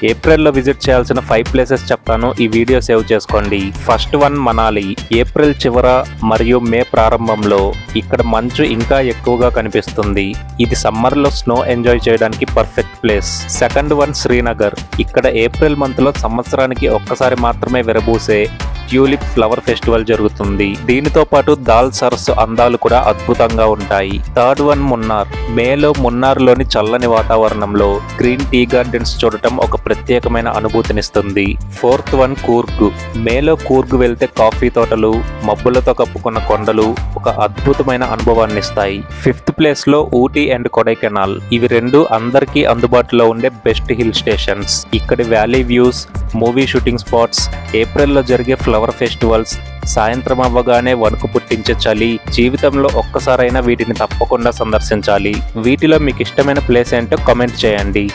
ఏప్రిల్లో విజిట్ చేయాల్సిన 5 ప్లేసెస్ చెప్తాను, ఈ వీడియో సేవ్ చేసుకోండి. First one Manali. ఏప్రిల్ చివర మరియు మే ప్రారంభంలో ఇక్కడ మంచు ఇంకా ఎక్కువగా కనిపిస్తుంది. ఇది సమ్మర్లో స్నో ఎంజాయ్ చేయడానికి perfect place. Second one Srinagar. ఇక్కడ ఏప్రిల్ మంత్ లో సంవత్సరానికి ఒక్కసారి మాత్రమే విరబూసే ట్యూలిప్ ఫ్లవర్ ఫెస్టివల్ జరుగుతుంది. దీనితో పాటు దాల్ సరస్సు అందాలు కూడా అద్భుతంగా ఉంటాయి. Third one Munnar. మేలో మున్నార్లోని చల్లని వాతావరణంలో గ్రీన్ టీ గార్డెన్స్ చూడటం ఒక ప్రత్యేకమైన అనుభూతినిస్తుంది. Fourth one Coorg. మేలో కూర్గ్ వెళ్తే కాఫీ తోటలు, మబ్బులతో కప్పుకున్న కొండలు ఒక అద్భుతమైన అనుభవాన్ని ఇస్తాయి. ఫిఫ్త్ ప్లేస్ లో ఊటీ అండ్ కొడైకెనాల్. ఇవి రెండు అందరికీ అందుబాటులో ఉండే బెస్ట్ హిల్ స్టేషన్స్. ఇక్కడి valley views, movie shooting spots, ఏప్రిల్లో జరిగే ఫ్లవర్ ఫెస్టివల్స్, సాయంత్రం అవ్వగానే వణుకు పుట్టించే చలి, జీవితంలో ఒక్కసారైనా వీటిని తప్పకుండా సందర్శించాలి. వీటిలో మీకు ఇష్టమైన ప్లేస్ ఏంటో కామెంట్ చేయండి.